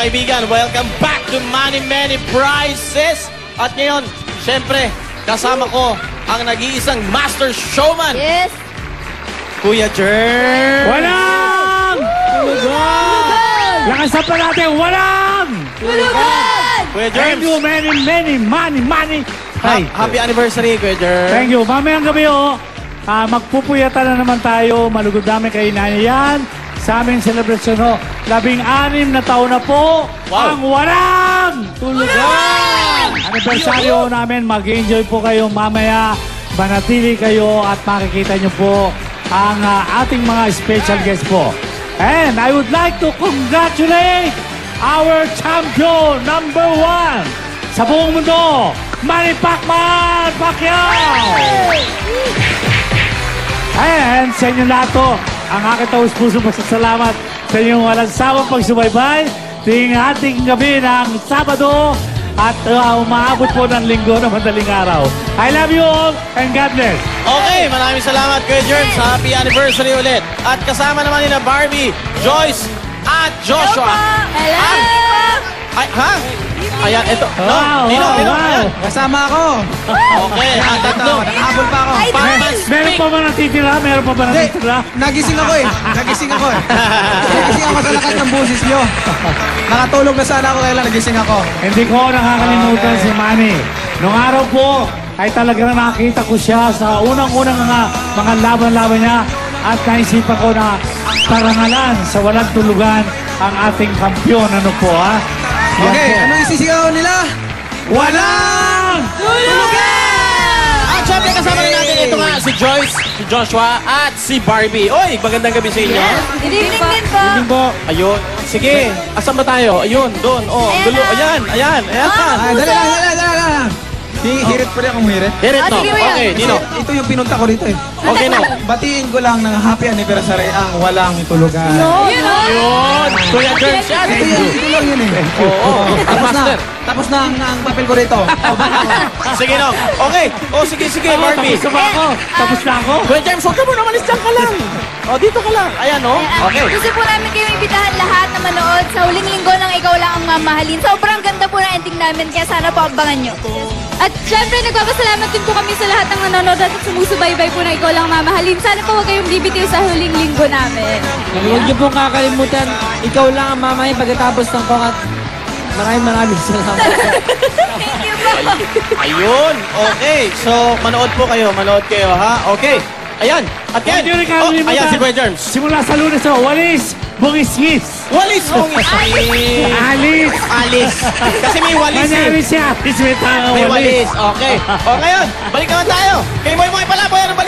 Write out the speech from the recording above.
kaibigan, welcome back to Many Prizes. At ngayon, syempre, kasama ko ang nag-iisang master showman. Yes. Kuya Germ. Walang! Tulugan! Lakasan pa natin, walang! Tulugan! Kuya Germ. Thank you, money. Happy anniversary, Kuya Germ. Thank you. Mamayang gabi, magpupuyatan na naman tayo. Malugod namin kay Nani yan. Sa aming celebration, 16 na taon na po. Wow. Ang walang tulugan! Anibersaryo namin. Mag-enjoy po kayo mamaya. Manatili kayo at makikita nyo po ang ating mga special guests po. And I would like to congratulate our champion number 1 sa buong mundo, Manny Pacquiao! And sa inyo lahat to, ang aking taus-pusong pasasalamat sa inyong walang sawang pagsubaybay tuwing ating gabi ng Sabado at umaabot po ng Linggo na madaling araw. I love you all and God bless. Okay, maraming salamat, Kuya Germ, sa happy anniversary ulit. At kasama naman nila Barbie, Joyce, at Joshua. Hello! Ay, ha? Ayan, ito. Wow, Nino. wow. Kasama ako. Okay, ang tatlo. Nakahabol pa ako. Meron pa ba natitira? Meron pa ba Hindi, natitira? nagising ako eh. Nagising ako sa lakas ng busis nyo. Nakatulog na sana ako kaya lang nagising ako. Hindi ko nakakalimutan si Manny. Noong araw po, ay talagang nakita ko siya sa unang-unang mga laban-laban niya at naisipan ko na parangalan sa walang tulugan ang ating kampiyon. Ano po, ha? Yan Okay, po. anong isisigaw nila? Walang! At syempre kasama rin natin ito nga si Joyce, si Joshua, at si Barbie. Oy, magandang gabi sa inyo. Yes. Good evening din po. Hindi po. Ayun. Sige, asan ba tayo? Ayun, doon. Oh, dulo. Ayan. Ay, dali lang. Hirit pa rin akong hirit. Here it, no? sige, Kuya. Okay, Nino. Ito yung pinunta ko rito eh. Okay, no? Batiin ko lang ng happy anniversary ang walang tulugan. Yun, Ayun. Kuya Germ siya. Ito lang yun eh. Oo. Tapos na ang papel ko rito. Sige, no? Okay. Oh, sige, Barbie. Tapos na ba ako? Tapos na ako? Kuya Germ, huwag ka muna malis dyan ka lang. Oh, dito ka lang. Ayan, no? Okay. Gusto po namin kayo imbitahan lahat na manood sa huling linggo ng Ikaw Lang Ang Mamahalin. Sobrang ganda po ng ending namin, kaya sana po abangan nyo. At syempre, nagpapasalamat din po kami sa lahat ng nanonood at sumusubaybay po na Ikaw Lang Mamahalin. Sana po huwag kayong bibitiw sa huling linggo namin. Huwag niyo pong kakalimutan, ikaw lang ang mamahin pagkatapos ng kongat. Maraming salamat. Thank you po. Ayun. Okay. So, manood po kayo. Manood kayo, ha? Okay. Ayan. At yan. Huwag niyo rin kakalimutan. Ayan si Kuya Germs. Simula sa Lunes, walis, bungis-gis. Walis. Alis. Alis. Kasi may walis eh. Manyari siya. Alis, may tanga May walis. walis. Okay. O ngayon, balik naman tayo. Kay Boy Moy pala. Boy, ano balita?